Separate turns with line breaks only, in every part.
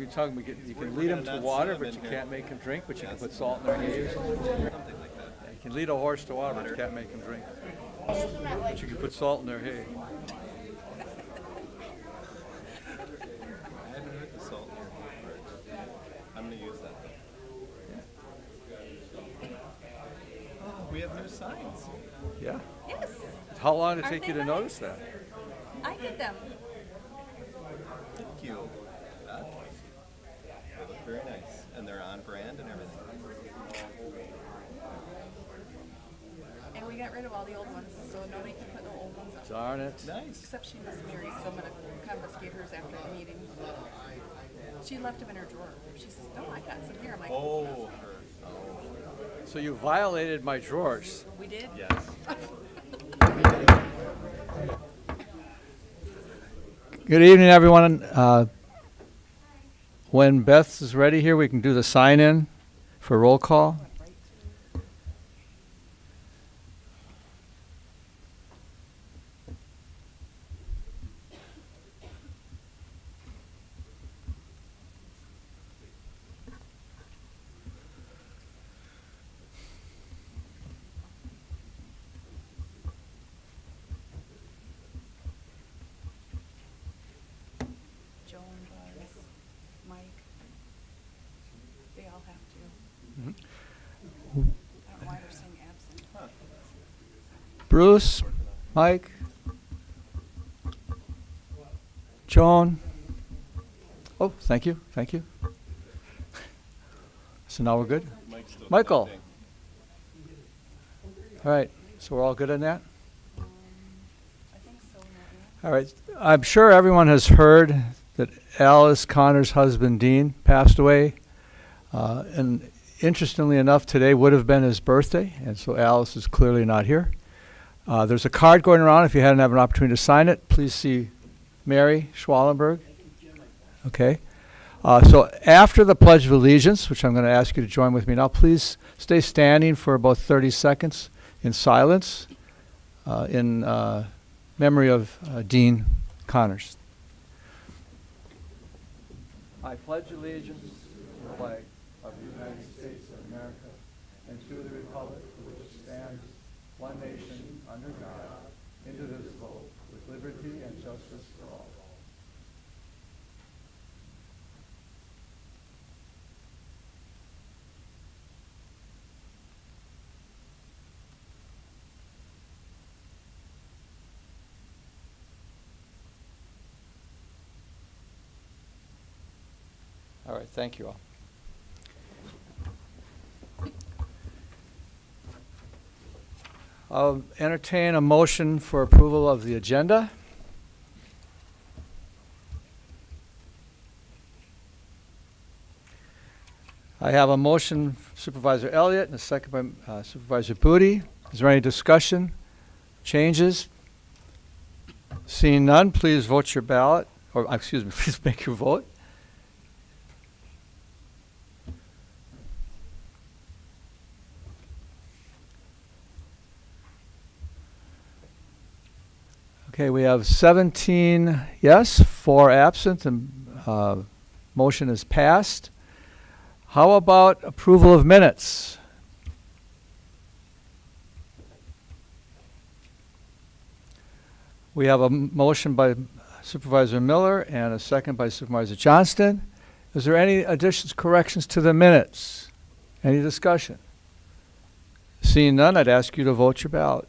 You're talking, you can lead them to water, but you can't make them drink, but you can put salt in their hay or something?
Something like that.
You can lead a horse to water, but you can't make them drink. But you can put salt in their hay.
I haven't heard the salt in your hay part. I'm going to use that though. Oh, we have new signs.
Yeah?
Yes,
How long did it
Aren't
take
they
you to
nice?
notice that?
I did them.
Thank you. They look very nice, and they're on brand and everything.
And we got rid of all the old ones, so nobody can put the old ones up.
Darn it.
Nice.
Except she was married, so I'm going to confiscate hers after the meeting. She left them in her drawer. She says, no, I got some here. I'm like,
Oh, her. Oh,
So you violated my drawers.
we did?
yes.
Good evening, everyone. When Beth is ready here, we can do the sign-in for roll call.
Joan does, Mike. They all have to. I don't know why they're saying absent.
Bruce, Mike, Joan. Oh, thank you, thank you. So now we're good?
Mike's still
Michael.
connecting.
All right, so we're all good on that?
I think so. Maria.
All right, I'm sure everyone has heard that Alice Connor's husband, Dean, passed away. And interestingly enough, today would have been his birthday, and so Alice is clearly not here. There's a card going around. If you hadn't have an opportunity to sign it, please see Mary Schwallenberg. Okay. So after the Pledge of Allegiance, which I'm going to ask you to join with me now, please stay standing for about 30 seconds in silence in memory of Dean Connors. I pledge allegiance to the flag of the United States of America and to the republic for which it stands, one nation, under God, indivisible, with liberty and justice for all. All right, thank you all. I'll entertain a motion for approval of the agenda. I have a motion, Supervisor Elliott, and a second by Supervisor Booty. Is there any discussion, changes? Seeing none, please vote your ballot, or excuse me, please make your vote. Okay, we have 17 yes, 4 absent, and motion is passed. How about approval of minutes? We have a motion by Supervisor Miller and a second by Supervisor Johnston. Is there any additions, corrections to the minutes? Any discussion? Seeing none, I'd ask you to vote your ballot.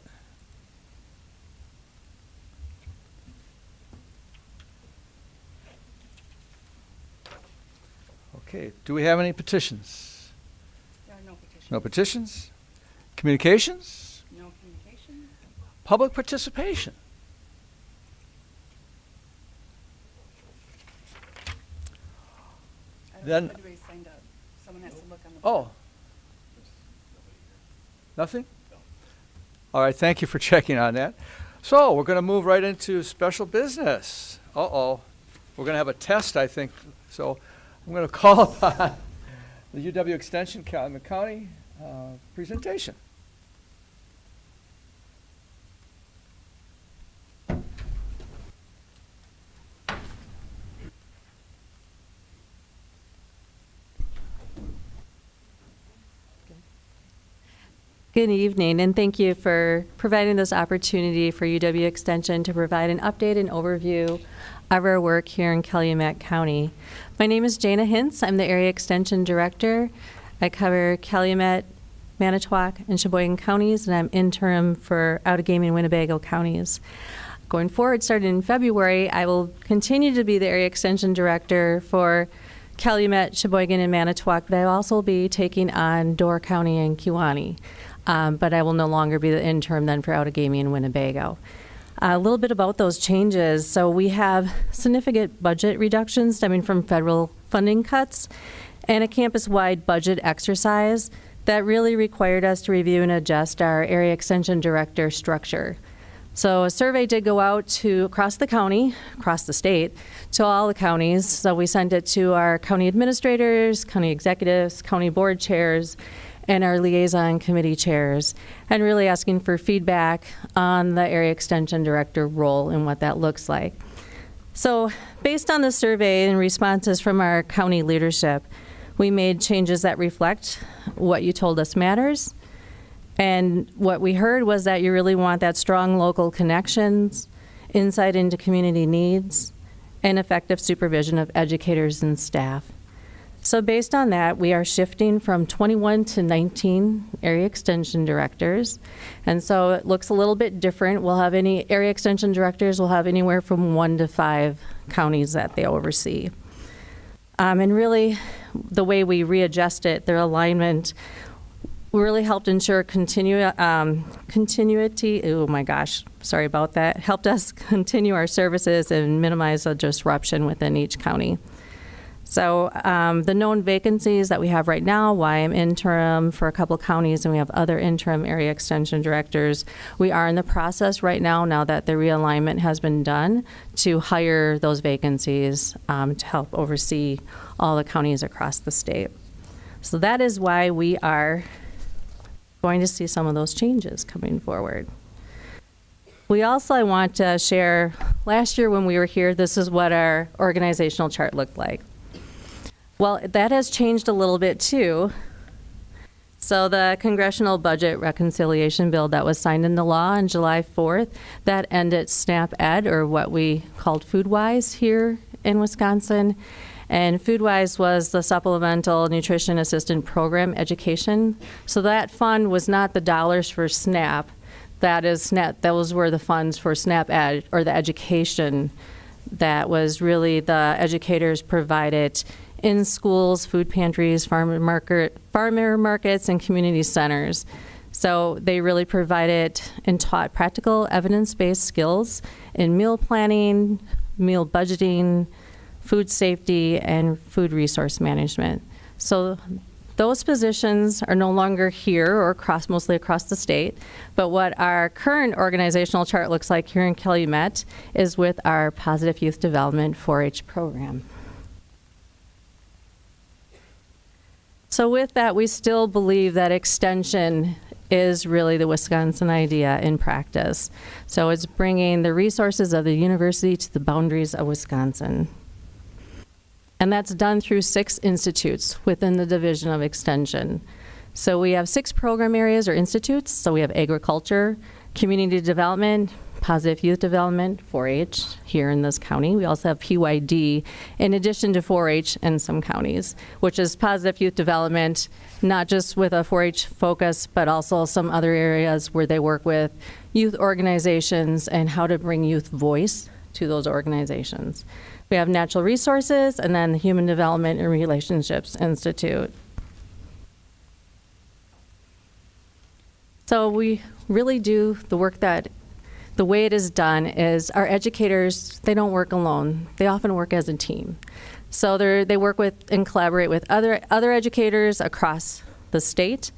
Okay, do we have any petitions?
There are no petitions.
No petitions? Communications?
No communications.
Public participation?
I don't
Then-
know if anybody's signed up. Someone has to look on the.
Oh. Nothing? All right, thank you for checking on that. So we're going to move right into special business. Uh-oh. We're going to have a test, I think. So I'm going to call upon the UW Extension Calumet County presentation.
Good evening, and thank you for providing this opportunity for UW Extension to provide an update and overview of our work here in Calumet County. My name is Jana Hintz. I'm the Area Extension Director. I cover Calumet, Manitowoc, and Sheboygan counties, and I'm interim for Outagamie and Winnebago counties. Going forward, starting in February, I will continue to be the Area Extension Director for Calumet, Sheboygan, and Manitowoc, but I will also be taking on Door County and Kewaunee. But I will no longer be the interim then for Outagamie and Winnebago. A little bit about those changes. So we have significant budget reductions stemming from federal funding cuts and a campus-wide budget exercise that really required us to review and adjust our area extension director structure. So a survey did go out to across the county, across the state, to all the counties. So we sent it to our county administrators, county executives, county board chairs, and our liaison committee chairs, and really asking for feedback on the area extension director role and what that looks like. So based on the survey and responses from our county leadership, we made changes that reflect what you told us matters. And what we heard was that you really want that strong local connections, insight into community needs, and effective supervision of educators and staff. So based on that, we are shifting from 21 to 19 area extension directors. And so it looks a little bit different. We'll have any area extension directors will have anywhere from 1 to 5 counties that they oversee. And really, the way we readjust it, their alignment, really helped ensure continuity. Oh my gosh, sorry about that. Helped us continue our services and minimize the disruption within each county. So the known vacancies that we have right now, why I'm interim for a couple of counties and we have other interim area extension directors, we are in the process right now that the realignment has been done, to hire those vacancies to help oversee all the counties across the state. So that is why we are going to see some of those changes coming forward. We also, I want to share, last year when we were here, this is what our organizational chart looked like. Well, that has changed a little bit too. So the Congressional Budget Reconciliation Bill that was signed into law on July 4th, that ended SNAP Ed, or what we called FoodWise here in Wisconsin. And FoodWise was the Supplemental Nutrition Assistance Program education. So that fund was not the dollars for SNAP. That is SNAP, those were the funds for SNAP Ed, or the education that was really the educators provided in schools, food pantries, farmer markets, and community centers. So they really provided and taught practical evidence-based skills in meal planning, meal budgeting, food safety, and food resource management. So those positions are no longer here or mostly across the state, but what our current organizational chart looks like here in Calumet is with our Positive Youth Development 4-H program. So with that, we still believe that extension is really the Wisconsin idea in practice. So it's bringing the resources of the university to the boundaries of Wisconsin. And that's done through 6 institutes within the Division of Extension. So we have 6 program areas or institutes. So we have agriculture, community development, positive youth development, 4-H here in this county. We also have PYD in addition to 4-H in some counties, which is positive youth development, not just with a 4-H focus, but also some other areas where they work with youth organizations and how to bring youth voice to those organizations. We have natural resources, and then the Human Development and Relationships Institute. So we really do the work that, the way it is done is our educators, they don't work alone. They often work as a team. So they work with and collaborate with other educators across the state.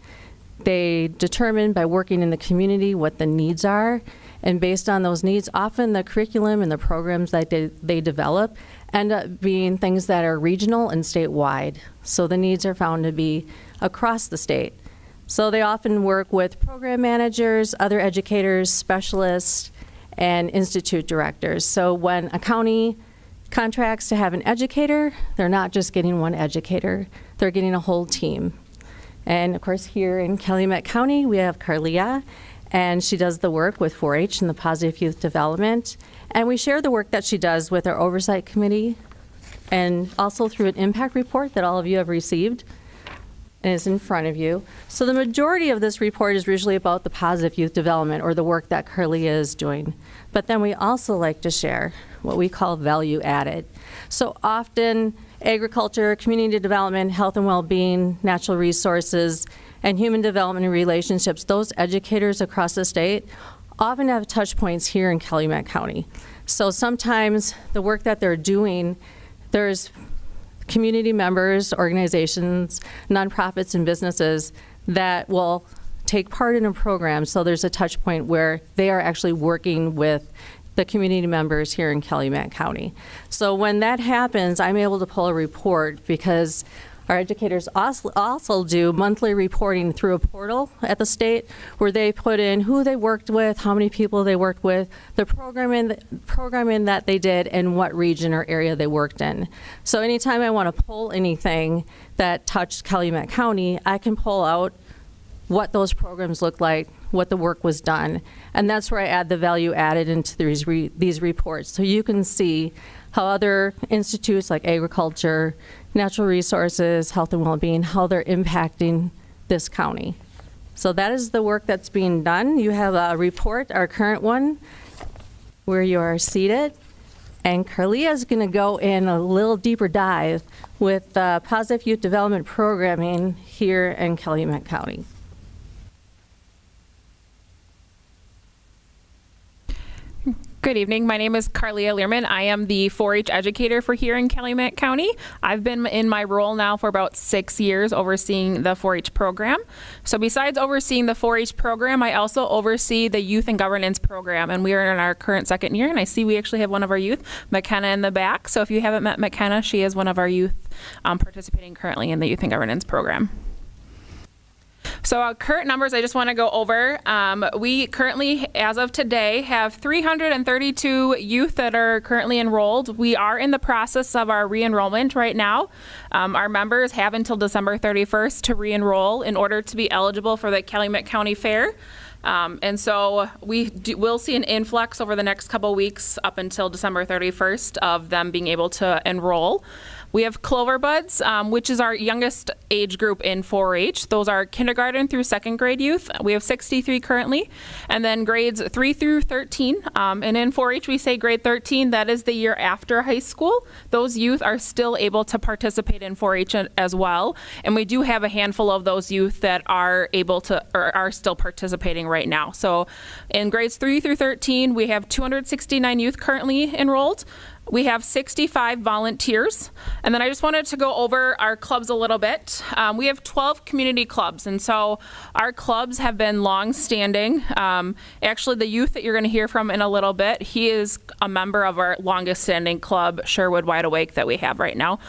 They determine by working in the community what the needs are, and based on those needs, often the curriculum and the programs that they develop end up being things that are regional and statewide. So the needs are found to be across the state. So they often work with program managers, other educators, specialists, and institute directors. So when a county contracts to have an educator, they're not just getting one educator, they're getting a whole team. And of course, here in Calumet County, we have Carlia, and she does the work with 4-H and the Positive Youth Development. And we share the work that she does with our Oversight Committee and also through an impact report that all of you have received and is in front of you. So the majority of this report is usually about the positive youth development or the work that Carlia is doing. But then we also like to share what we call value added. So often agriculture, community development, health and well-being, natural resources, and human development and relationships, those educators across the state often have touch points here in Calumet County. So sometimes the work that they're doing, there's community members, organizations, nonprofits, and businesses that will take part in a program. So there's a touch point where they are actually working with the community members here in Calumet County. So when that happens, I'm able to pull a report because our educators also do monthly reporting through a portal at the state where they put in who they worked with, how many people they worked with, the programming that they did, and what region or area they worked in. So anytime I want to pull anything that touched Calumet County, I can pull out what those programs look like, what the work was done, and that's where I add the value added into these reports. So you can see how other institutes like agriculture, natural resources, health and well-being, how they're impacting this county. So that is the work that's being done. You have a report, our current one, where you are seated. And Carlia is going to go in a little deeper dive with positive youth development programming here in Calumet County.
Good evening. My name is Carlia Learman. I am the 4-H educator for here in Calumet County. I've been in my role now for about 6 years overseeing the 4-H program. So besides overseeing the 4-H program, I also oversee the youth and governance program, and we are in our current second year, and I see we actually have one of our youth, McKenna, in the back. So if you haven't met McKenna, she is one of our youth participating currently in the youth and governance program. So our current numbers, I just want to go over. We currently, as of today, have 332 youth that are currently enrolled. We are in the process of our re-enrollment right now. Our members have until December 31st to re-enroll in order to be eligible for the Calumet County Fair. And so we'll see an influx over the next couple weeks up until December 31st of them being able to enroll. We have Clover Buds, which is our youngest age group in 4-H. Those are kindergarten through second grade youth. We have 63 currently. And then grades 3 through 13. And in 4-H, we say grade 13, that is the year after high school. Those youth are still able to participate in 4-H as well. And we do have a handful of those youth that are able to, or are still participating right now. So in grades 3 through 13, we have 269 youth currently enrolled. We have 65 volunteers. And then I just wanted to go over our clubs a little bit. We have 12 community clubs, and so our clubs have been long-standing. Actually, the youth that you're going to hear from in a little bit, he is a member of our longest-standing club, Sherwood Wide Awake, that we have right now.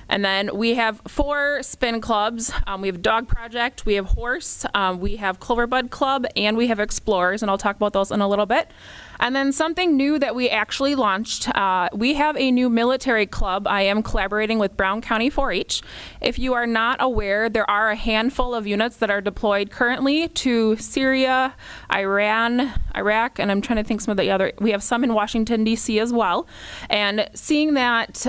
And then we have 4 spin clubs. We have Dog Project, we have Horse, we have Cloverbud Club, and we have Explorers, and I'll talk about those in a little bit. And then something new that we actually launched, we have a new military club. I am collaborating with Brown County 4-H. If you are not aware, there are a handful of units that are deployed currently to Syria, Iran, Iraq, and I'm trying to think some of the other, we have some in Washington, D.C. as well. And seeing that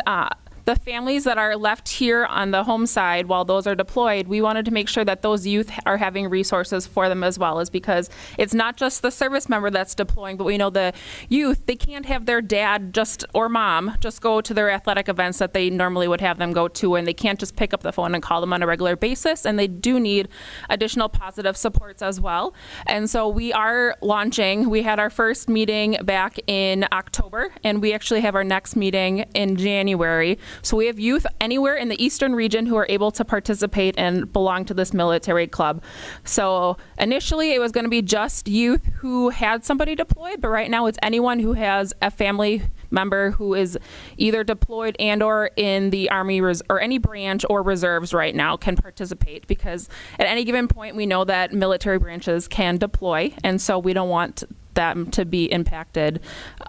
the families that are left here on the home side while those are deployed, we wanted to make sure that those youth are having resources for them as well, is because it's not just the service member that's deploying, but we know the youth, they can't have their dad or mom just go to their athletic events that they normally would have them go to, and they can't just pick up the phone and call them on a regular basis, and they do need additional positive supports as well. And so we are launching, we had our first meeting back in October, and we actually have our next meeting in January. So we have youth anywhere in the eastern region who are able to participate and belong to this military club. So initially it was going to be just youth who had somebody deployed, but right now it's anyone who has a family member who is either deployed and or in the Army or any branch or reserves right now can participate, because at any given point we know that military branches can deploy, and so we don't want them to be impacted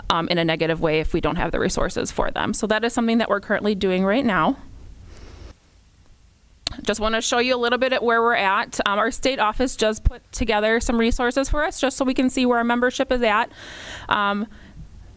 in a negative way if we don't have the resources for them. So that is something that we're currently doing right now. just want to show you a little bit at where we're at. Our state office just put together some resources for us just so we can see where our membership is at.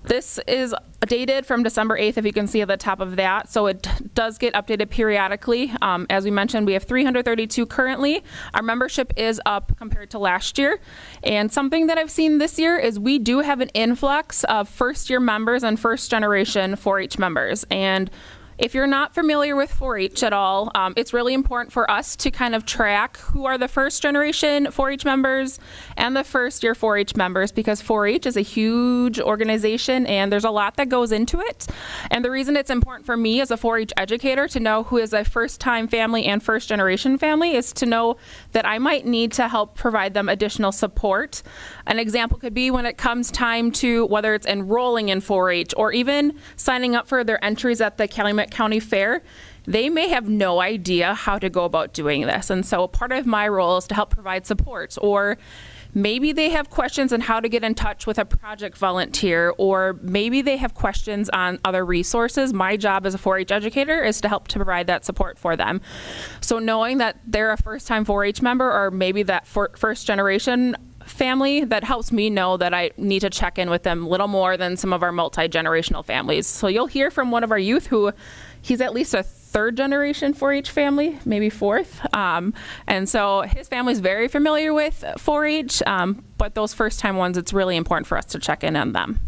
This is dated from December 8th, if you can see at the top of that. So it does get updated periodically. As we mentioned, we have 332 currently. Our membership is up compared to last year. And something that I've seen this year is we do have an influx of first-year members and first-generation 4-H members. And if you're not familiar with 4-H at all, it's really important for us to kind of track who are the first generation 4-H members and the first year 4-H members, because 4-H is a huge organization and there's a lot that goes into it. And the reason it's important for me as a 4-H educator to know who is a first time family and first generation family is to know that I might need to help provide them additional support. An example could be when it comes time to whether it's enrolling in 4-H or even signing up for their entries at the Calumet County Fair. They may have no idea how to go about doing this. And so part of my role is to help provide support, or maybe they have questions on how to get in touch with a project volunteer, or maybe they have questions on other resources. My job as a 4-H educator is to help to provide that support for them. So knowing that they're a first-time 4-H member or maybe that first generation family, that helps me know that I need to check in with them a little more than some of our multi-generational families. So you'll hear from one of our youth who he's at least a third generation 4-H family, maybe fourth. And so his family's very familiar with 4-H, but those first time ones, it's really important for us to check in on them.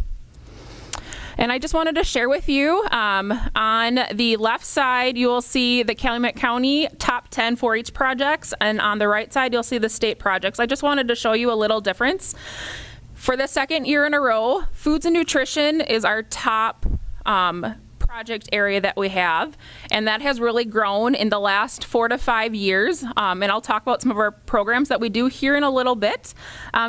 And I just wanted to share with you, on the left side, you will see the Calumet County top 10 4-H projects, and on the right side, you'll see the state projects. I just wanted to show you a little difference. For the second year in a row, foods and nutrition is our top project area that we have, and that has really grown in the last 4 to 5 years. And I'll talk about some of our programs that we do here in a little bit.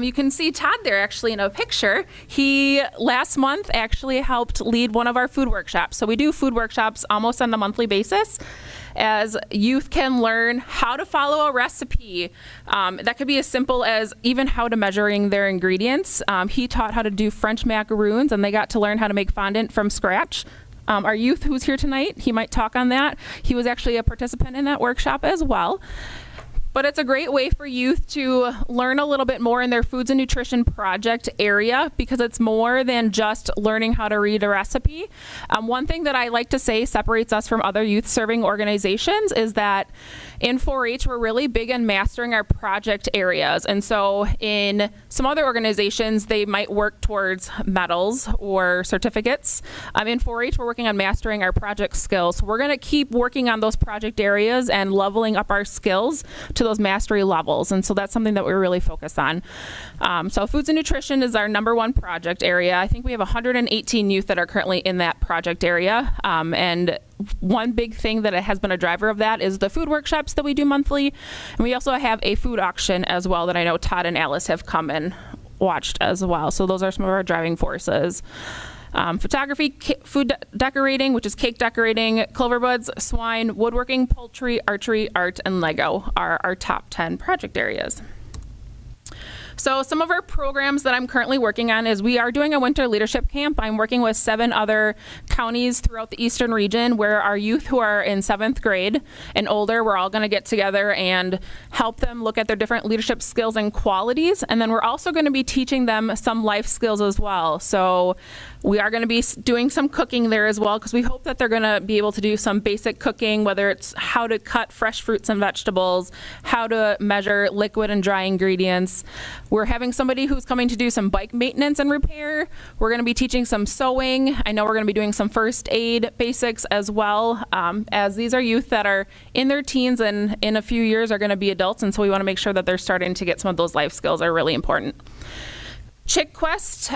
You can see Todd there actually in a picture. He last month actually helped lead one of our food workshops. So we do food workshops almost on a monthly basis, as youth can learn how to follow a recipe. That could be as simple as even how to measuring their ingredients. He taught how to do French macaroons, and they got to learn how to make fondant from scratch. Our youth who's here tonight, he might talk on that. He was actually a participant in that workshop as well. But it's a great way for youth to learn a little bit more in their foods and nutrition project area, because it's more than just learning how to read a recipe. One thing that I like to say separates us from other youth serving organizations is that in 4-H, we're really big on mastering our project areas. And so in some other organizations, they might work towards medals or certificates. In 4-H, we're working on mastering our project skills. So we're going to keep working on those project areas and leveling up our skills to those mastery levels. And so that's something that we're really focused on. So foods and nutrition is our #1 project area. I think we have 118 youth that are currently in that project area. And one big thing that has been a driver of that is the food workshops that we do monthly. And we also have a food auction as well that I know Todd and Alice have come and watched as well. So those are some of our driving forces. Photography, food decorating, which is cake decorating, clover buds, swine, woodworking, poultry, archery, art, and Lego are our top 10 project areas. So some of our programs that I'm currently working on is we are doing a winter leadership camp. I'm working with 7 other counties throughout the eastern region where our youth who are in 7th grade and older, we're all going to get together and help them look at their different leadership skills and qualities. And then we're also going to be teaching them some life skills as well. So we are going to be doing some cooking there as well, because we hope that they're going to be able to do some basic cooking, whether it's how to cut fresh fruits and vegetables, how to measure liquid and dry ingredients. We're having somebody who's coming to do some bike maintenance and repair. We're going to be teaching some sewing. I know we're going to be doing some first aid basics as well, as these are youth that are in their teens and in a few years are going to be adults, and so we want to make sure that they're starting to get some of those life skills are really important. Chick Quest,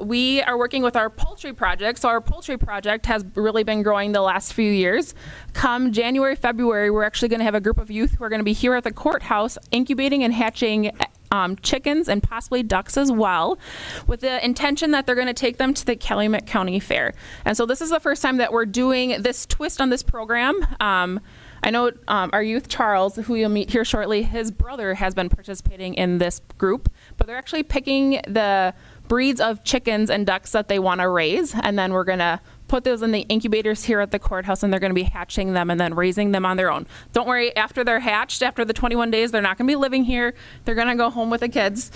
we are working with our poultry project. So our poultry project has really been growing the last few years. Come January, February, we're actually going to have a group of youth who are going to be here at the courthouse incubating and hatching chickens and possibly ducks as well, with the intention that they're going to take them to the Calumet County Fair. And so this is the first time that we're doing this twist on this program. I know our youth, Charles, who you'll meet here shortly, his brother has been participating in this group, but they're actually picking the breeds of chickens and ducks that they want to raise, and then we're going to put those in the incubators here at the courthouse, and they're going to be hatching them and then raising them on their own. Don't worry, after they're hatched, after the 21 days, they're not going to be living here. They're going to go home with the kids.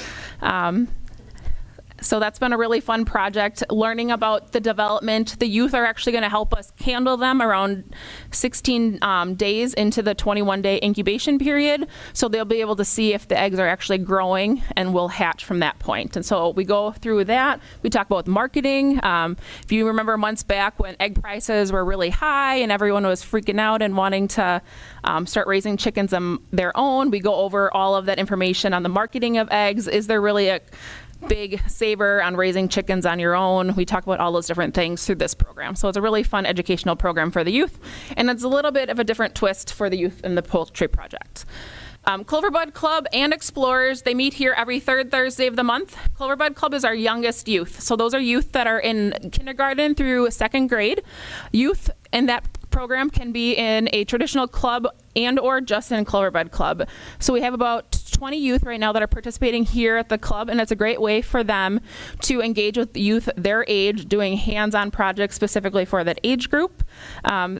So that's been a really fun project, learning about the development. The youth are actually going to help us handle them around 16 days into the 21-day incubation period. So they'll be able to see if the eggs are actually growing and will hatch from that point. And so we go through that. We talk about marketing. If you remember months back when egg prices were really high and everyone was freaking out and wanting to start raising chickens on their own, we go over all of that information on the marketing of eggs. Is there really a big saver on raising chickens on your own? We talk about all those different things through this program. So it's a really fun educational program for the youth, and it's a little bit of a different twist for the youth in the poultry project. Cloverbud Club and Explorers, they meet here every third Thursday of the month. Cloverbud Club is our youngest youth. So those are youth that are in kindergarten through second grade. Youth in that program can be in a traditional club and or just in Cloverbud Club. So we have about 20 youth right now that are participating here at the club, and it's a great way for them to engage with youth their age, doing hands-on projects specifically for that age group.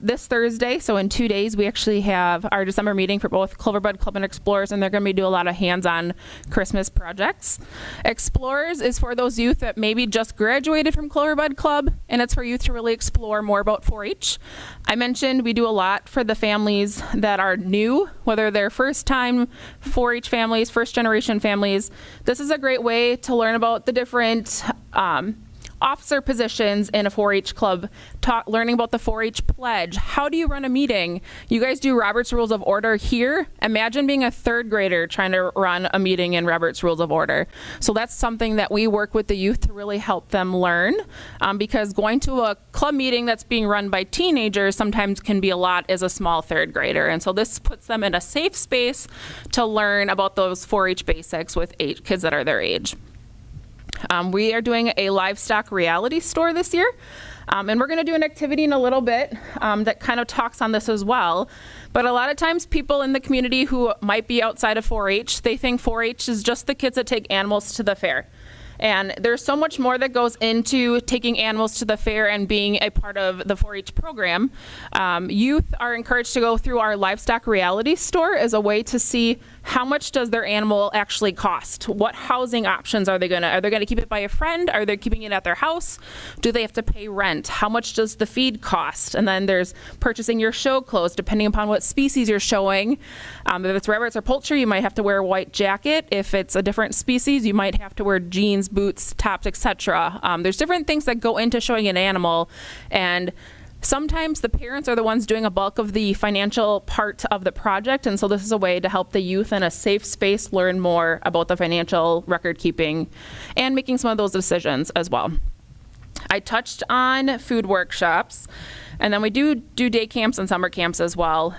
This Thursday, so in 2 days, we actually have our December meeting for both Cloverbud Club and Explorers, and they're going to be doing a lot of hands-on Christmas projects. Explorers is for those youth that maybe just graduated from Cloverbud Club, and it's for youth to really explore more about 4-H. I mentioned we do a lot for the families that are new, whether they're first-time 4-H families, first-generation families. This is a great way to learn about the different officer positions in a 4-H club, learning about the 4-H pledge. How do you run a meeting? You guys do Robert's Rules of Order here. Imagine being a third grader trying to run a meeting in Robert's Rules of Order. So that's something that we work with the youth to really help them learn, because going to a club meeting that's being run by teenagers sometimes can be a lot as a small third grader. And so this puts them in a safe space to learn about those 4-H basics with kids that are their age. We are doing a livestock reality store this year, and we're going to do an activity in a little bit that kind of talks on this as well. But a lot of times people in the community who might be outside of 4-H, they think 4-H is just the kids that take animals to the fair. And there's so much more that goes into taking animals to the fair and being a part of the 4-H program. Youth are encouraged to go through our livestock reality store as a way to see how much does their animal actually cost? What housing options are they gonna keep it by a friend? Are they keeping it at their house? Do they have to pay rent? How much does the feed cost? And then there's purchasing your show clothes depending upon what species you're showing. If it's rabbits or poultry, you might have to wear a white jacket. If it's a different species, you might have to wear jeans, boots, tops, etc. There's different things that go into showing an animal, and sometimes the parents are the ones doing a bulk of the financial part of the project, and so this is a way to help the youth in a safe space learn more about the financial record keeping and making some of those decisions as well. I touched on food workshops, and then we do day camps and summer camps as well.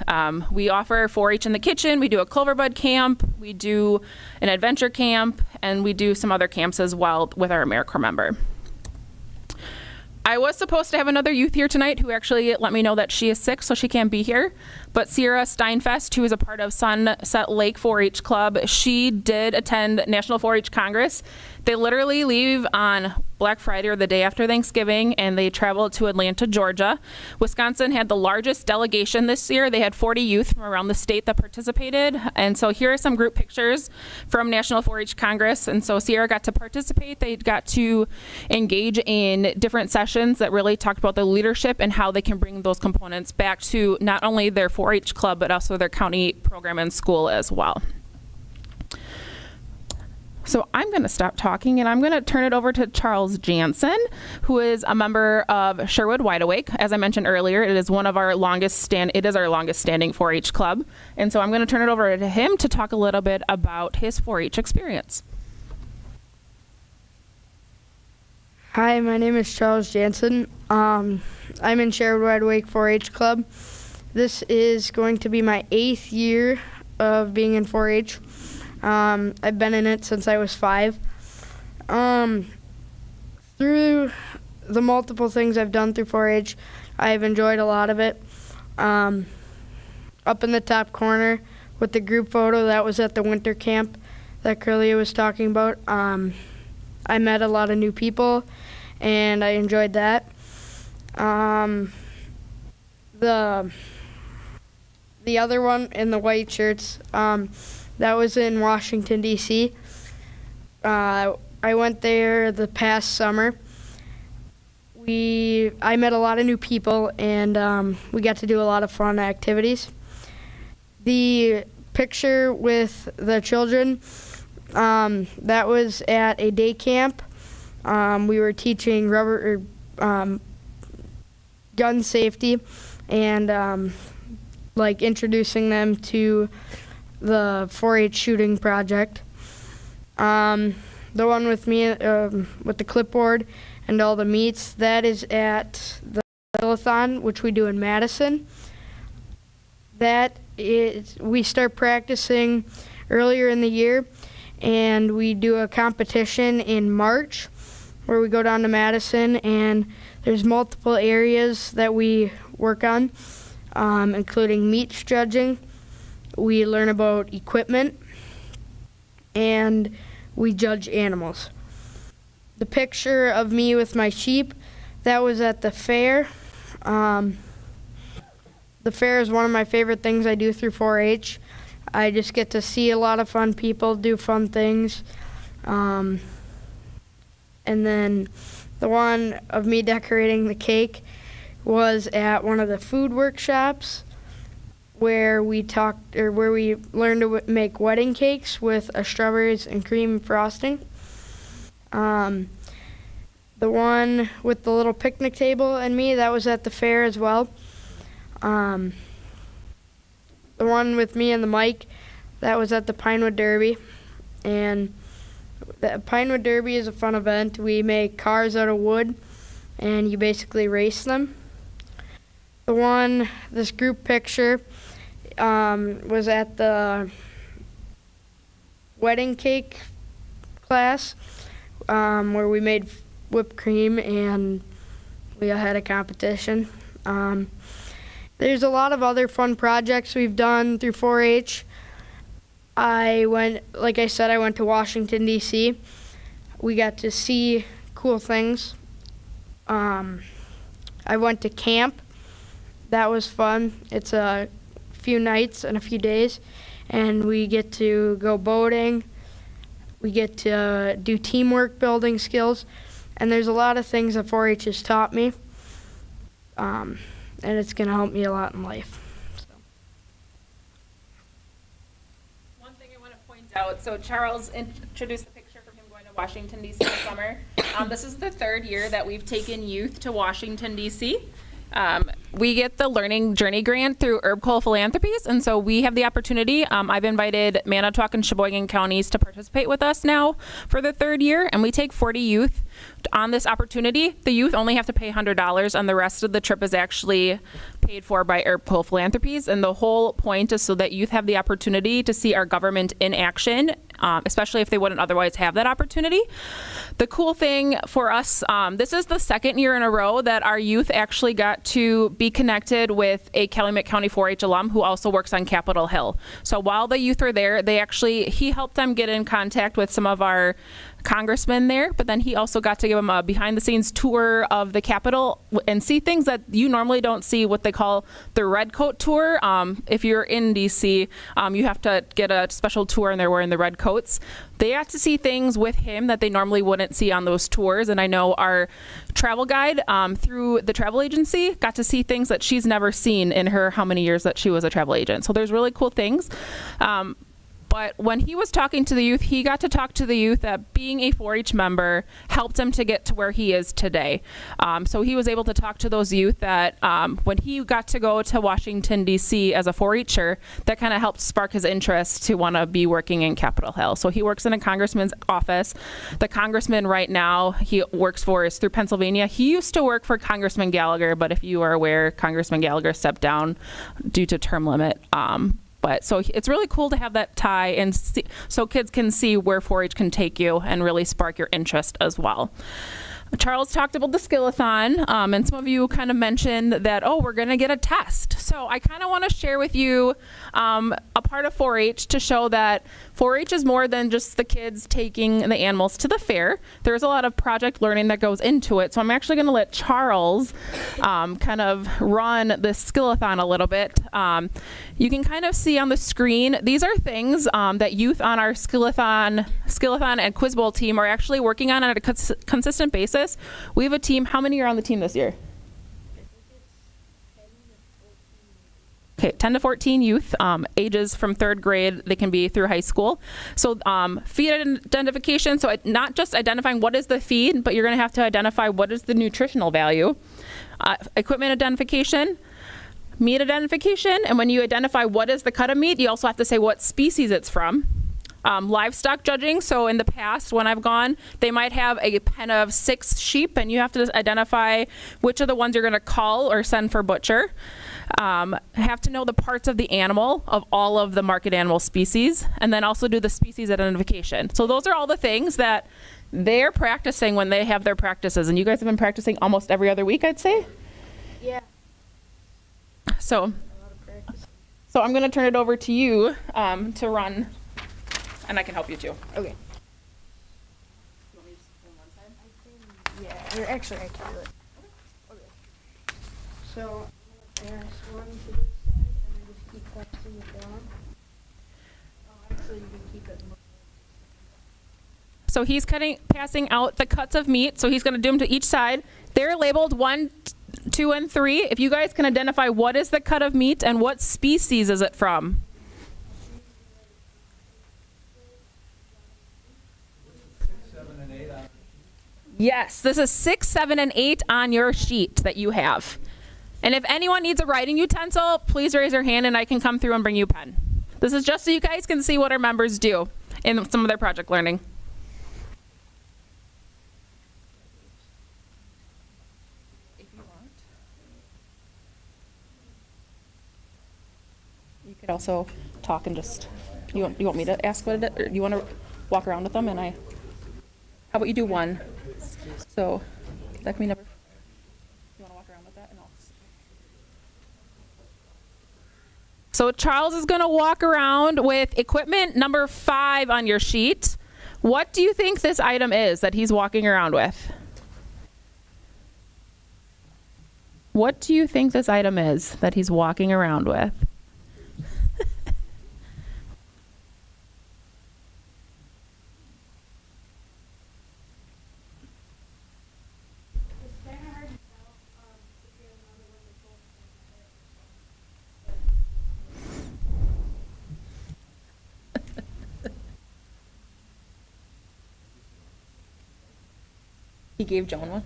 We offer 4-H in the kitchen, we do a Cloverbud camp, we do an adventure camp, and we do some other camps as well with our AmeriCorps member. I was supposed to have another youth here tonight who actually let me know that she is sick, so she can't be here. But Sierra Steinfest, who is a part of Sunset Lake 4-H Club, she did attend National 4-H Congress. They literally leave on Black Friday or the day after Thanksgiving, and they traveled to Atlanta, Georgia. Wisconsin had the largest delegation this year. They had 40 youth from around the state that participated. And so here are some group pictures from National 4-H Congress. And so Sierra got to participate. They got to engage in different sessions that really talked about the leadership and how they can bring those components back to not only their 4-H club, but also their county program and school as well. So I'm going to stop talking, and I'm going to turn it over to Charles Jansen, who is a member of Sherwood Wide Awake. As I mentioned earlier, it is our longest standing 4-H club. And so I'm going to turn it over to him to talk a little bit about his 4-H experience.
Hi, my name is Charles Jansen. I'm in Sherwood Wide Awake 4-H club. This is going to be my 8th year of being in 4-H. I've been in it since I was 5. Through the multiple things I've done through 4-H, I've enjoyed a lot of it. Up in the top corner with the group photo, that was at the winter camp that Curlia was talking about. I met a lot of new people, and I enjoyed that. The other one in the white shirts, that was in Washington, D.C. I went there the past summer. I met a lot of new people, and we got to do a lot of fun activities. The picture with the children, that was at a day camp. We were teaching gun safety and like introducing them to the 4-H shooting project. The one with me with the clipboard and all the meets, that is at the Telethon, which we do in Madison. We start practicing earlier in the year, and we do a competition in March where we go down to Madison, and there's multiple areas that we work on, including meat judging. We learn about equipment, and we judge animals. The picture of me with my sheep, that was at the fair. The fair is one of my favorite things I do through 4-H. I just get to see a lot of fun people do fun things. And then the one of me decorating the cake was at one of the food workshops where we learned to make wedding cakes with a strawberries and cream frosting. The one with the little picnic table and me, that was at the fair as well. The one with me and the mic, that was at the Pinewood Derby. And the Pinewood Derby is a fun event. We make cars out of wood, and you basically race them. This group picture, was at the wedding cake class, where we made whipped cream and we had a competition. There's a lot of other fun projects we've done through 4-H. Like I said, I went to Washington, D.C. We got to see cool things. I went to camp. That was fun. It's a few nights and a few days, and we get to go boating. We get to do teamwork building skills, and there's a lot of things that 4-H has taught me, and it's going to help me a lot in life.
One thing I want to point out, so Charles introduced the picture from him going to Washington, D.C. this summer. This is the third year that we've taken youth to Washington, D.C. We get the Learning Journey Grant through Herb Cole Philanthropies, and so we have the opportunity. I've invited Manitowoc and Sheboygan counties to participate with us now for the third year, and we take 40 youth on this opportunity. The youth only have to pay $100, and the rest of the trip is actually paid for by Herb Cole Philanthropies, and the whole point is so that youth have the opportunity to see our government in action, especially if they wouldn't otherwise have that opportunity. The cool thing for us, this is the second year in a row that our youth actually got to be connected with a Calumet County 4-H alum who also works on Capitol Hill. So while the youth were there, he helped them get in contact with some of our congressmen there, but then he also got to give them a behind-the-scenes tour of the Capitol and see things that you normally don't see, what they call the red coat tour. If you're in DC, you have to get a special tour, and they're wearing the red coats. They got to see things with him that they normally wouldn't see on those tours, and I know our travel guide through the travel agency got to see things that she's never seen in her how many years that she was a travel agent. So there's really cool things. But when he was talking to the youth, he got to talk to the youth that being a 4-H member helped him to get to where he is today. So he was able to talk to those youth that when he got to go to Washington, D.C. as a 4-H'er, that kind of helped spark his interest to want to be working in Capitol Hill. So he works in a congressman's office. The congressman right now he works for is through Pennsylvania. He used to work for Congressman Gallagher, but if you are aware, Congressman Gallagher stepped down due to term limit. But so it's really cool to have that tie, and so kids can see where 4-H can take you and really spark your interest as well. Charles talked about the skill-a-thon, and some of you kind of mentioned that, oh, we're going to get a test. So I kind of want to share with you a part of 4-H to show that 4-H is more than just the kids taking the animals to the fair. There's a lot of project learning that goes into it. So I'm actually going to let Charles kind of run the skill-a-thon a little bit. You can kind of see on the screen, these are things that youth on our skill-a-thon and Quiz Bowl team are actually working on a consistent basis. We have a team. How many are on the team this year? Okay, 10 to 14 youth, ages from 3rd grade, they can be through high school. So feed identification, so not just identifying what is the feed, but you're going to have to identify what is the nutritional value. Equipment identification, meat identification, and when you identify what is the cut of meat, you also have to say what species it's from. Livestock judging, so in the past when I've gone, they might have a pen of 6 sheep and you have to identify which of the ones you're going to call or send for butcher. Have to know the parts of the animal of all of the market animal species, and then also do the species identification. So those are all the things that they're practicing when they have their practices, and you guys have been practicing almost every other week, I'd say?
Yeah.
So I'm going to turn it over to you to run. And I can help you too.
Okay. Yeah, or actually I can do it. Okay. So I'm gonna pass one to this side and then just keep passing it down. Oh, actually you can keep it.
So he's passing out the cuts of meat. So he's going to do them to each side. They're labeled 1, 2, and 3. If you guys can identify what is the cut of meat and what species is it from. Yes, this is 6, 7, and 8 on your sheet that you have. And if anyone needs a writing utensil, please raise your hand and I can come through and bring you a pen. This is just so you guys can see what our members do in some of their project learning. If you want. You could also talk and just, you want me to ask what it is, or you want to walk around with them and how about you do 1? So that can be number. You want to walk around with that and I'll. So Charles is going to walk around with equipment number 5 on your sheet. What do you think this item is that he's walking around with? What do you think this item is that he's walking around with? He gave Joan one.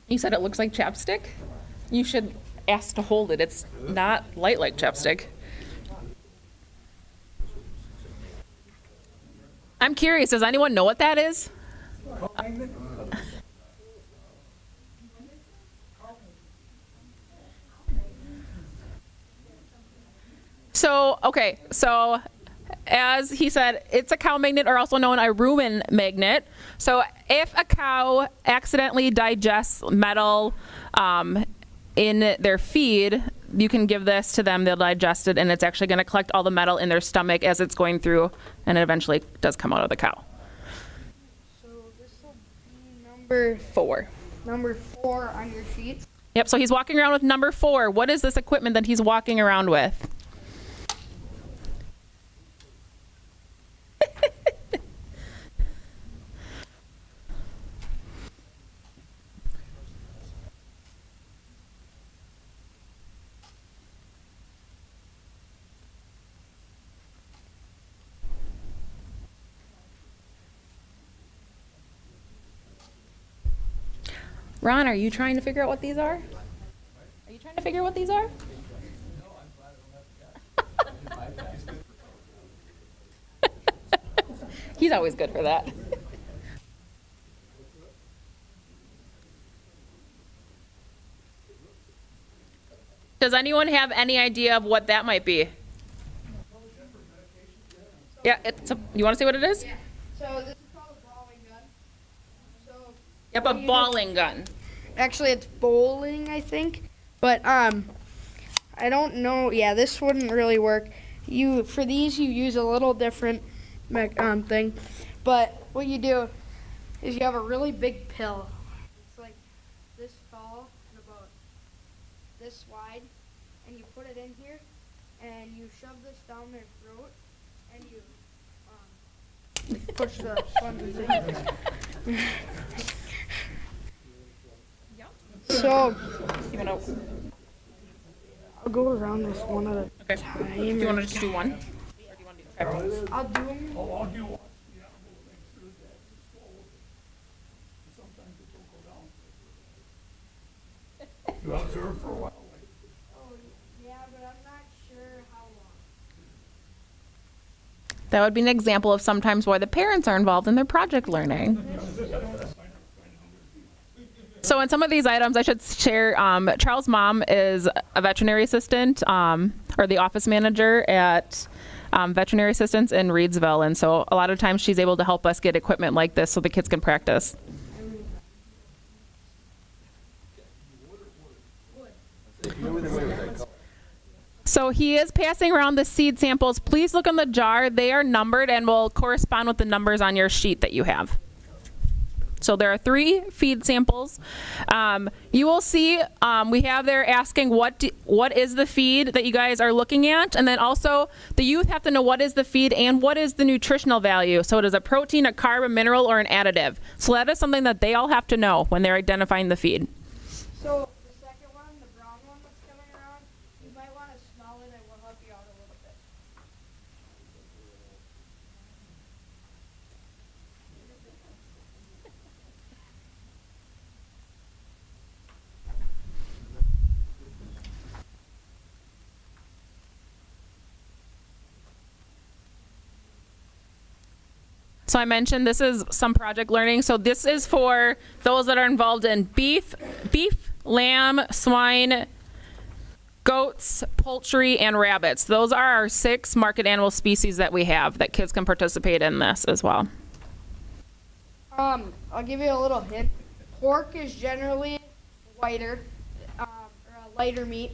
You said it looks like chapstick? You should ask to hold it. It's not light like chapstick. I'm curious, does anyone know what that is? So as he said, it's a cow magnet, or also known as a rumen magnet. So if a cow accidentally digests metal in their feed, you can give this to them, they'll digest it, and it's actually going to collect all the metal in their stomach as it's going through, and it eventually does come out of the cow.
So this will be number
4.
Number 4 on your sheet.
Yep, so he's walking around with number 4. What is this equipment that he's walking around with? Ron, are you trying to figure out what these are? Are you trying to figure out what these are? He's always good for that. Does anyone have any idea of what that might be? Yeah, you want to say what it is?
Yeah. So this is called a brawling gun. So
Yep, a balling gun.
Actually, it's bowling, I think. But I don't know. Yeah, this wouldn't really work. For these, you use a little different thing. But what you do is you have a really big pill. It's like this tall and about this wide, and you put it in here, and you shove this down their throat, and you push the buttons in. So
You wanna,
I'll go around this one at a
okay.
time.
Do you want to just do one? Or do you want to do everyone?
I'll do them. Oh, yeah, but I'm not sure how long.
That would be an example of sometimes why the parents are involved in their project learning. So in some of these items, I should share, Charles' mom is a veterinary assistant, or the office manager at Veterinary Assistants in Reedsville. And so a lot of times she's able to help us get equipment like this so the kids can practice. So he is passing around the seed samples. Please look in the jar. They are numbered and will correspond with the numbers on your sheet that you have. So there are 3 feed samples. You will see we have there asking what is the feed that you guys are looking at, and then also the youth have to know what is the feed and what is the nutritional value. So it is a protein, a carb, a mineral, or an additive. So that is something that they all have to know when they're identifying the feed.
So the second one, the brown one that's coming around, you might want to smell it and we'll help you out a little bit.
So I mentioned this is some project learning. So this is for those that are involved in beef, lamb, swine, goats, poultry, and rabbits. Those are our 6 market animal species that we have that kids can participate in this as well.
I'll give you a little hint. Pork is generally whiter, or a lighter meat.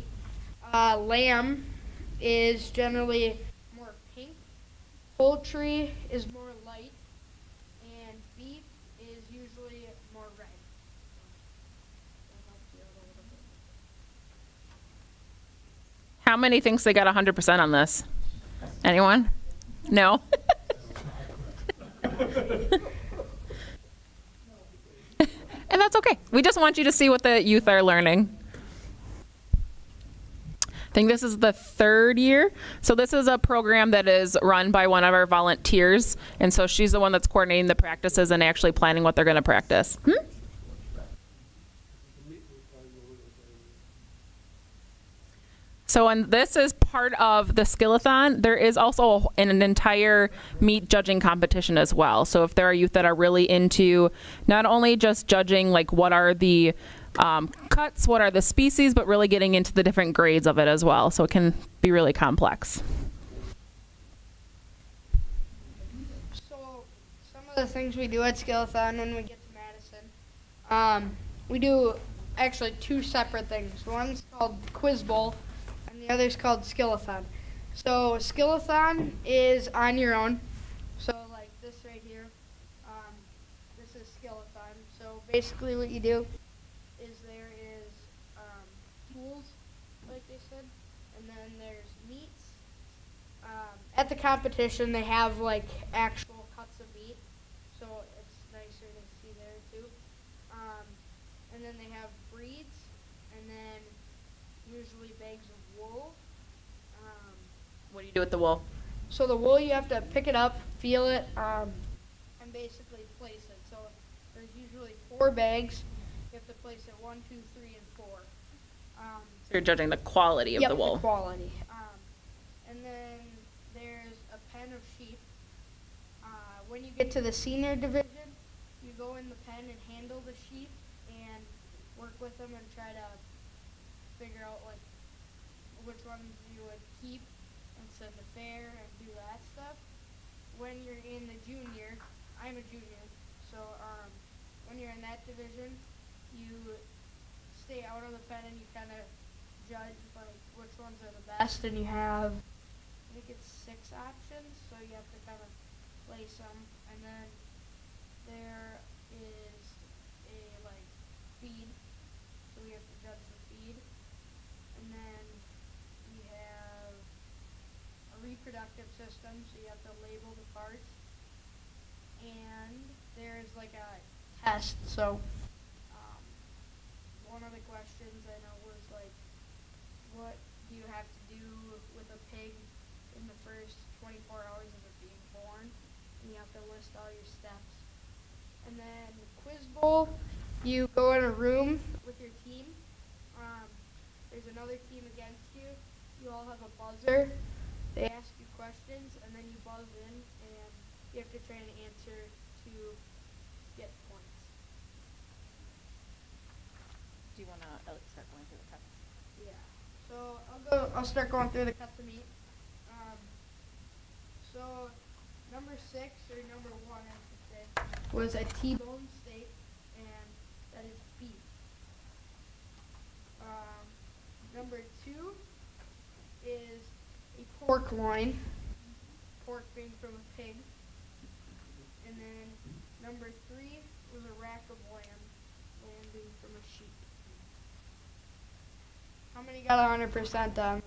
Lamb is generally more pink. Poultry is more light. And beef is usually more red.
How many thinks they got 100% on this? Anyone? No? And that's okay. We just want you to see what the youth are learning. I think this is the 3rd year. So this is a program that is run by one of our volunteers. And so she's the one that's coordinating the practices and actually planning what they're going to practice. So, and this is part of the Skillathon. There is also an entire meat judging competition as well. So if there are youth that are really into not only just judging like what are the cuts, what are the species, but really getting into the different grades of it as well. So it can be really complex.
So some of the things we do at Skillathon when we get to Madison, we do actually 2 separate things. One's called Quiz Bowl, and the other's called Skillathon. So Skillathon is on your own. So like this right here, this is Skillathon. So basically what you do is there is tools, like they said, and then there's meats. At the competition, they have like actual cuts of meat, so it's nicer to see there too. And then they have breeds, and then usually bags of wool.
What do you do with the wool?
So the wool, you have to pick it up, feel it, and basically place it. So there's usually 4 bags. You have to place it 1, 2, 3, and 4.
So you're judging the quality of
Yep,
the wool.
the quality. And then there's a pen of sheep. When you get to the senior division, you go in the pen and handle the sheep and work with them and try to figure out like which ones you would keep and send to fair and do that stuff. When you're in the junior, I'm a junior, so when you're in that division, you stay out of the pen and you kind of judge like which ones are the best, and you have, I think it's 6 options, so you have to kind of place them, and then there is a like feed, so we have to judge the feed, and then we have a reproductive system, so you have to label the parts, and there's like a test, so one of the questions I know was like, what do you have to do with a pig in the first 24 hours of it being born? And you have to list all your steps. And then quiz bowl, you go in a room with your team. There's another team against you. You all have a buzzer. They ask you questions, and then you buzz in, and you have to try and answer to get points.
Do you want to start going through the cuts?
Yeah. So I'll start going through the cuts of meat. So number 6 or number 1, I should say, was a T-bone steak, and that is beef. Number 2 is a pork loin, pork being from a pig. And then number 3 was a rack of lamb, lamb being from a sheep. How many got 100% on those?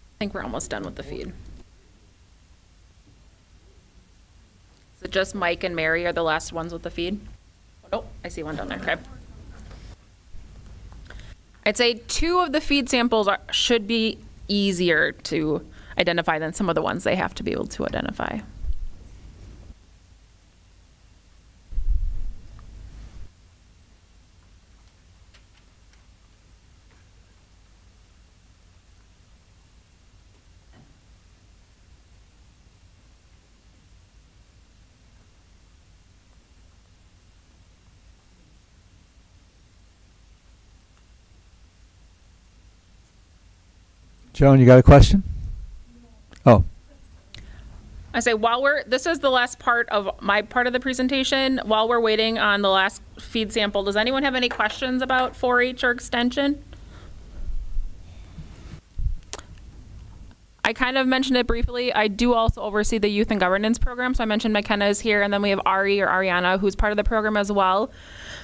I think we're almost done with the feed. So just Mike and Mary are the last ones with the feed? Oh, nope, I see one down there, okay. I'd say 2 of the feed samples should be easier to identify than some of the ones they have to be able to identify.
Joan, you got a question? Oh,
I say this is the last part of my part of the presentation. While we're waiting on the last feed sample, does anyone have any questions about 4-H or extension? I kind of mentioned it briefly. I do also oversee the youth and governance program. So I mentioned McKenna is here, and then we have Ari or Ariana, who's part of the program as well.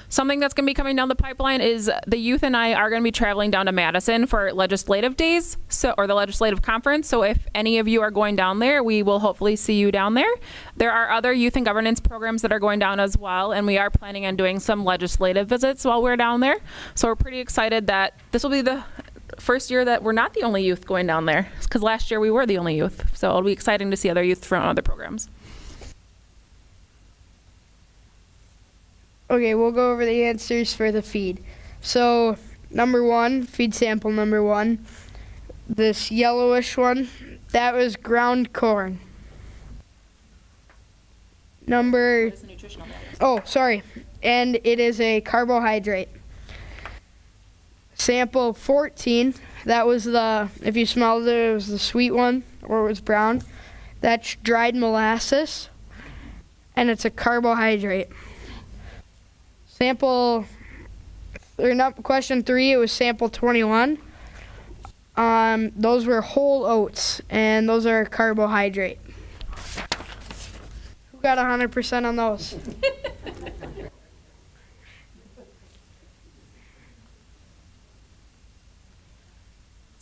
Something that's going to be coming down the pipeline is the youth and I are going to be traveling down to Madison for legislative days, or the legislative conference. So if any of you are going down there, we will hopefully see you down there. There are other youth and governance programs that are going down as well, and we are planning on doing some legislative visits while we're down there. So we're pretty excited that this will be the first year that we're not the only youth going down there, because last year we were the only youth. So it'll be exciting to see other youth from other programs.
Okay, we'll go over the answers for the feed. So, number 1, feed sample number 1, this yellowish one, that was ground corn. Number,
What is the nutritional value?
oh, sorry, and it is a carbohydrate. Sample 14, that was if you smelled it, it was the sweet one, or it was brown. That's dried molasses, and it's a carbohydrate. Question 3, it was sample 21. Those were whole oats, and those are a carbohydrate. Who got 100% on those?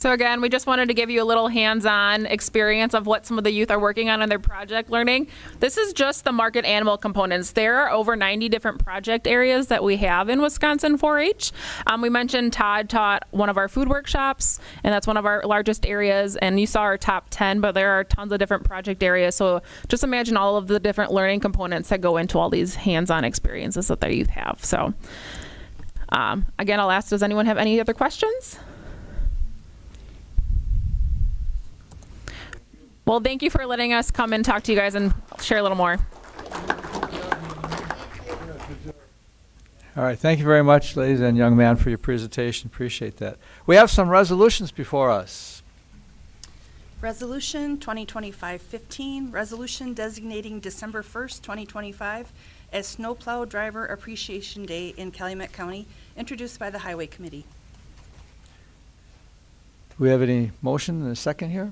So again, we just wanted to give you a little hands-on experience of what some of the youth are working on in their project learning. This is just the market animal components. There are over 90 different project areas that we have in Wisconsin 4-H. We mentioned Todd taught one of our food workshops, and that's one of our largest areas, and you saw our top 10, but there are tons of different project areas. So just imagine all of the different learning components that go into all these hands-on experiences that their youth have. So again, I'll ask, does anyone have any other questions? Well, thank you for letting us come and talk to you guys and share a little more.
all right. Thank you very much, ladies and young man, for your presentation. Appreciate that. We have some resolutions before us.
Resolution 2025-15, resolution designating December 1st, 2025 as Snowplow Driver Appreciation Day in Calumet County, introduced by the Highway Committee.
Do we have any motion and a second here?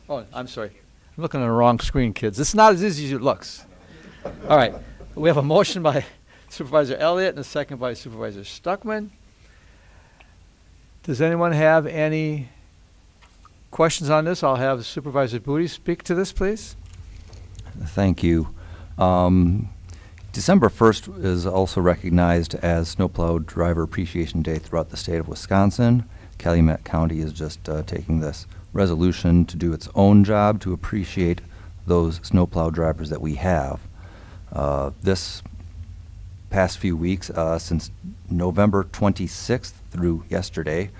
Oh, I'm sorry. I'm looking at the wrong screen, kids. It's not as easy as it looks. All right. We have a motion by Supervisor Elliott and a second by Supervisor Stuckman. Does anyone have any questions on this? I'll have Supervisor Booty speak to this, please.
Thank you. December 1st is also recognized as Snowplow Driver Appreciation Day throughout the state of Wisconsin. Calumet County is just taking this resolution to do its own job to appreciate those snowplow drivers that we have. This past few weeks, since November 26th through yesterday,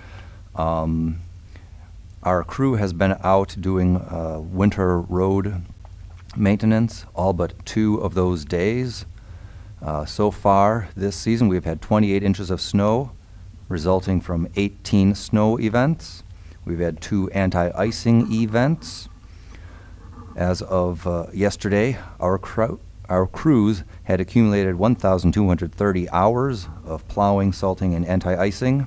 our crew has been out doing winter road maintenance all but 2 of those days. So far this season, we've had 28 inches of snow, resulting from 18 snow events. We've had 2 anti-icing events. As of yesterday, our crews had accumulated 1,230 hours of plowing, salting, and anti-icing.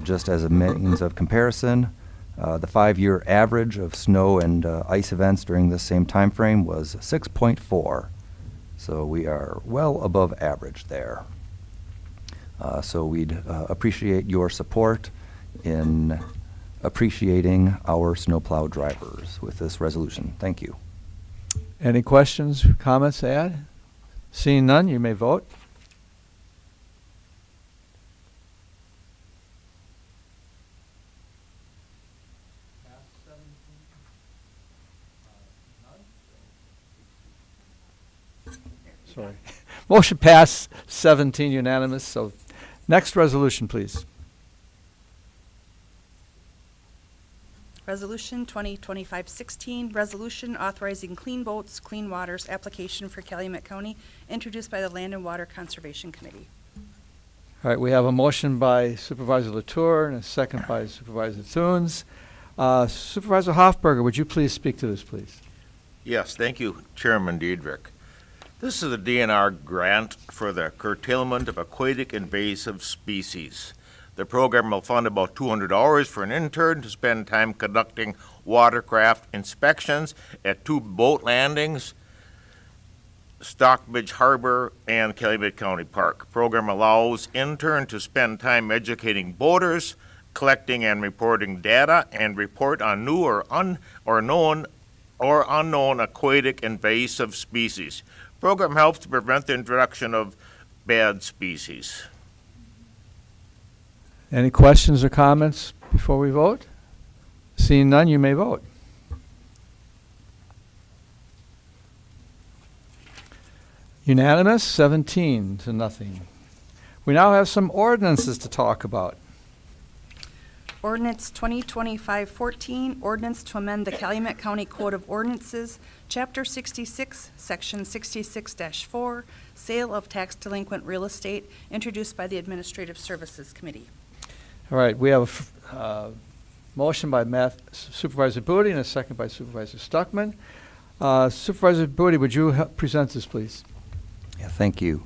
Just as a means of comparison, the 5-year average of snow and ice events during this same time frame was 6.4. So we are well above average there. So we'd appreciate your support in appreciating our snowplow drivers with this resolution. Thank you.
Any questions, comments to add? Seeing none, you may vote. Sorry. Motion passed, 17 unanimous. So next resolution, please.
Resolution 2025-16, resolution authorizing clean boats, clean waters application for Calumet County, introduced by the Land and Water Conservation Committee.
All right, we have a motion by Supervisor Latour and a second by Supervisor Thunes. Supervisor Hoffberger, would you please speak to this, please?
Yes, thank you, Chairman Diedrich. This is a DNR grant for the curtailment of aquatic invasive species. The program will fund about $200 for an intern to spend time conducting watercraft inspections at 2 boat landings, Stockbridge Harbor and Calumet County Park. Program allows intern to spend time educating boaters, collecting and reporting data, and report on new or unknown aquatic invasive species. Program helps to prevent the introduction of bad species.
Any questions or comments before we vote? Seeing none, you may vote. Unanimous, 17-0. We now have some ordinances to talk about.
Ordinance 2025-14, ordinance to amend the Calumet County Code of Ordinances, Chapter 66, Section 66-4, Sale of Tax Delinquent Real Estate, introduced by the Administrative Services Committee.
All right, we have a motion by Supervisor Booty and a second by Supervisor Stuckman. Supervisor Booty, would you present this, please?
Yeah, thank you.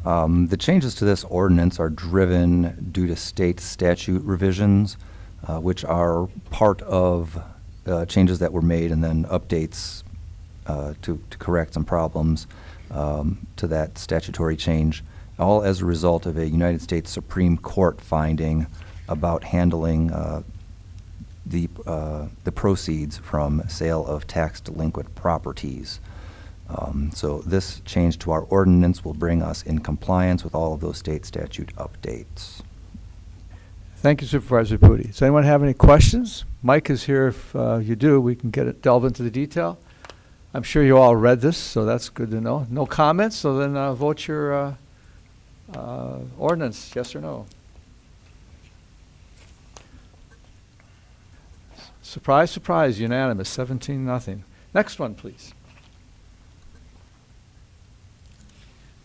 The changes to this ordinance are driven due to state statute revisions, which are part of changes that were made and then updates to correct some problems to that statutory change, all as a result of a United States Supreme Court finding about handling the proceeds from sale of tax delinquent properties. So this change to our ordinance will bring us in compliance with all of those state statute updates.
Thank you, Supervisor Booty. Does anyone have any questions? Mike is here if you do. We can delve into the detail. I'm sure you all read this, so that's good to know. No comments, so then vote your ordinance, yes or no. Surprise, surprise, unanimous, 17-0. Next one, please.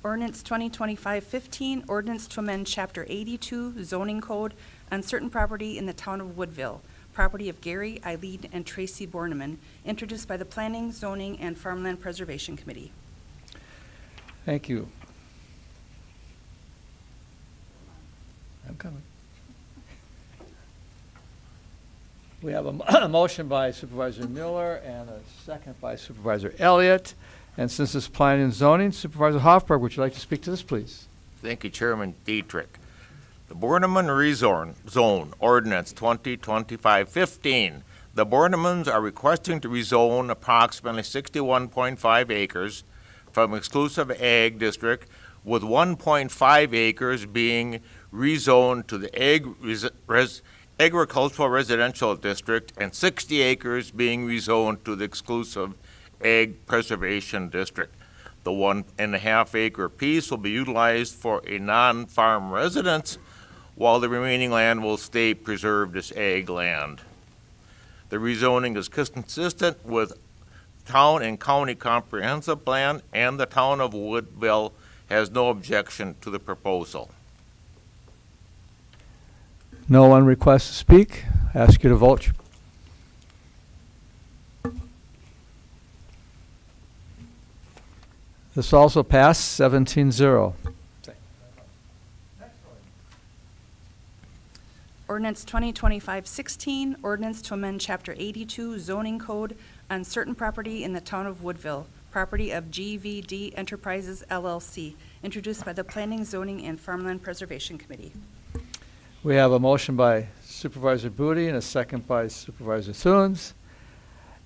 Ordinance 2025-15, ordinance to amend Chapter 82 zoning code on certain property in the town of Woodville. property of Gary, Eileen, and Tracy Bornemann, introduced by the Planning, Zoning, and Farmland Preservation Committee.
Thank you. I'm coming. We have a motion by Supervisor Miller and a second by Supervisor Elliott. And since it's planning and zoning, Supervisor Hoffberg, would you like to speak to this, please?
Thank you, Chairman Dietrich. The Bornemann Rezone Zone Ordinance 2025-15. The Bornemanns are requesting to rezone approximately 61.5 acres from exclusive ag district, with 1.5 acres being rezoned to the agricultural residential district and 60 acres being rezoned to the exclusive ag preservation district. The 1.5 acre piece will be utilized for a non-farm residence, while the remaining land will stay preserved as ag land. The rezoning is consistent with Town and County Comprehensive Plan, and the Town of Woodville has no objection to the proposal.
No one requests to speak. I ask you to vote. This also passed 17-0.
Ordinance 2025-16, ordinance to amend Chapter 82 zoning code on certain property in the town of Woodville, property of GVD Enterprises LLC, introduced by the Planning, Zoning, and Farmland Preservation Committee.
We have a motion by Supervisor Booty and a second by Supervisor Thunes.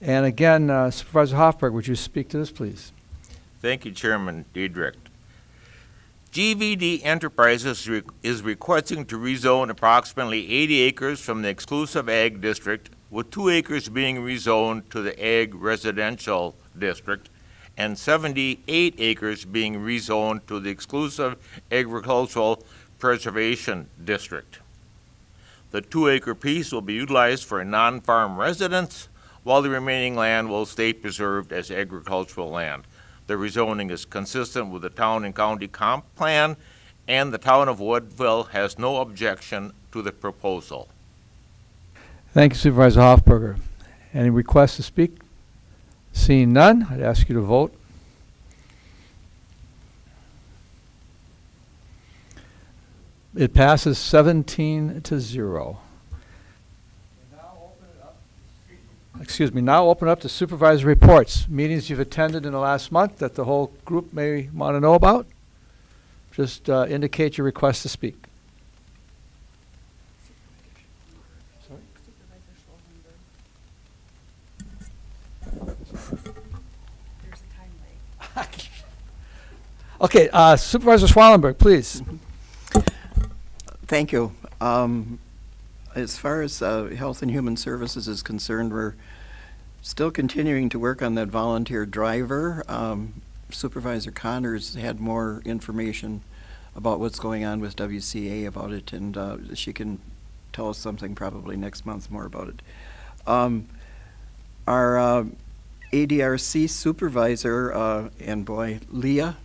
And again, Supervisor Hoffberg, would you speak to this, please?
Thank you, Chairman Diedrich. GVD Enterprises is requesting to rezone approximately 80 acres from the exclusive ag district, with 2 acres being rezoned to the ag residential district and 78 acres being rezoned to the exclusive agricultural preservation district. The 2 acre piece will be utilized for a non-farm residence, while the remaining land will stay preserved as agricultural land. The rezoning is consistent with the Town and County Comp Plan, and the Town of Woodville has no objection to the proposal.
Thank you, Supervisor Hoffberger. Any requests to speak? Seeing none, I'd ask you to vote. It passes 17-0. Now open up to Supervisor Reports. Meetings you've attended in the last month that the whole group may want to know about. Just indicate your request to speak. Okay, Supervisor Schwallenberg, please.
Thank you. As far as Health and Human Services is concerned, we're still continuing to work on that volunteer driver. Supervisor Connors had more information about what's going on with WCA about it, and she can tell us something probably next month more about it. Our ADRC supervisor, and boy, Leah,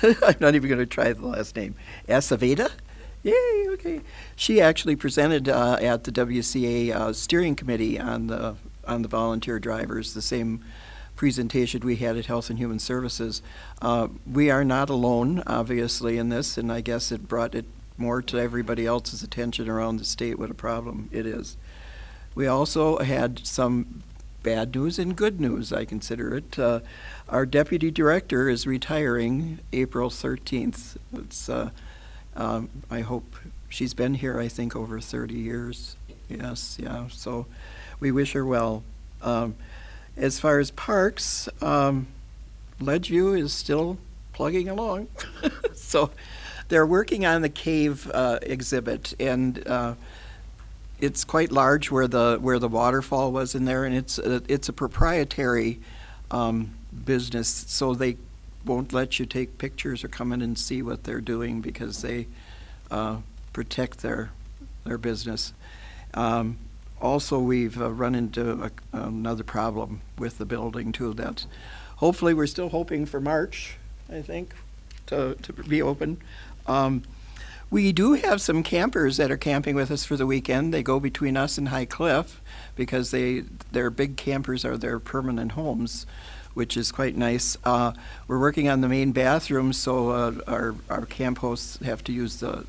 I'm not even going to try the last name, Aceveda? Yay, okay. She actually presented at the WCA steering committee on the volunteer drivers, the same presentation we had at Health and Human Services. We are not alone, obviously, in this, and I guess it brought it more to everybody else's attention around the state what a problem it is. We also had some bad news and good news, I consider it. Our deputy director is retiring April 13th. It's I hope she's been here, I think, over 30 years. Yes, yeah, so we wish her well. As far as parks, Ledgeview is still plugging along. So they're working on the cave exhibit, and it's quite large where the waterfall was in there, and it's a proprietary business, so they won't let you take pictures or come in and see what they're doing because they protect their business. Also, we've run into another problem with the building too. That hopefully we're still hoping for March, I think, to be open. We do have some campers that are camping with us for the weekend. They go between us and High Cliff because their big campers are their permanent homes, which is quite nice. We're working on the main bathroom, so our camp hosts have to use the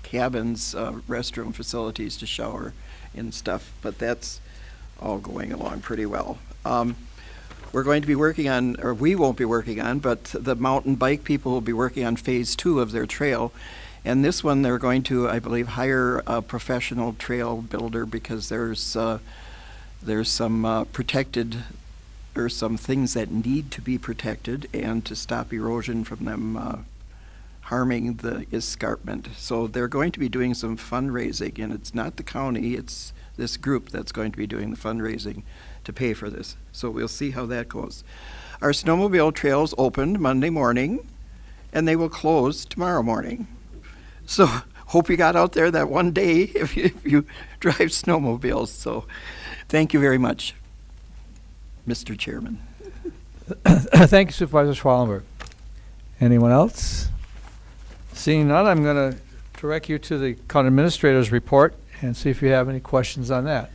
cabin's restroom facilities to shower and stuff, but that's all going along pretty well. We're going to be working on, or we won't be working on, but the mountain bike people will be working on phase 2 of their trail. And this one, they're going to, I believe, hire a professional trail builder because there's some protected, or some things that need to be protected and to stop erosion from them harming the escarpment. So they're going to be doing some fundraising, and it's not the county, it's this group that's going to be doing the fundraising to pay for this. So we'll see how that goes. Our snowmobile trails opened Monday morning, and they will close tomorrow morning. So hope you got out there that one day if you drive snowmobiles. So thank you very much, Mr. Chairman.
Thank you, Supervisor Schwallenberg. Anyone else? Seeing none, I'm going to direct you to the county administrator's report and see if you have any questions on that.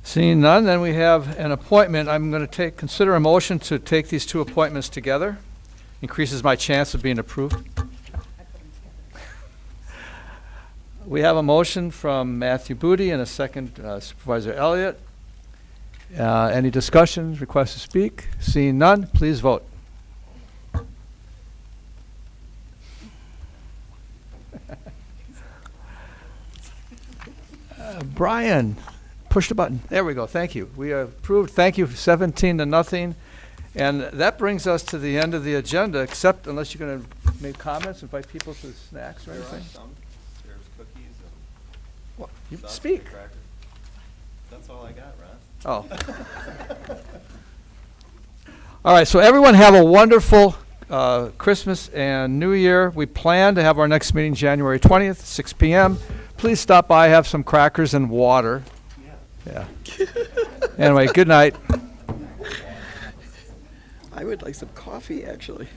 Seeing none, then we have an appointment. I'm going to consider a motion to take these two appointments together. Increases my chance of being approved. We have a motion from Matthew Booty and a second Supervisor Elliott. Any discussion, request to speak? Seeing none, please vote. Brian, push the button. There we go. Thank you. We are approved. Thank you. 17-0. And that brings us to the end of the agenda, except unless you're going to make comments, invite people to snacks or anything.
There's cookies and
Well, you
sausage
speak.
and crackers. That's all I got, Ron.
Oh. All right, so everyone have a wonderful Christmas and New Year. We plan to have our next meeting January 20th, 6 p.m. Please stop by, have some crackers and water. Yeah. Anyway, good night.
I would like some coffee, actually.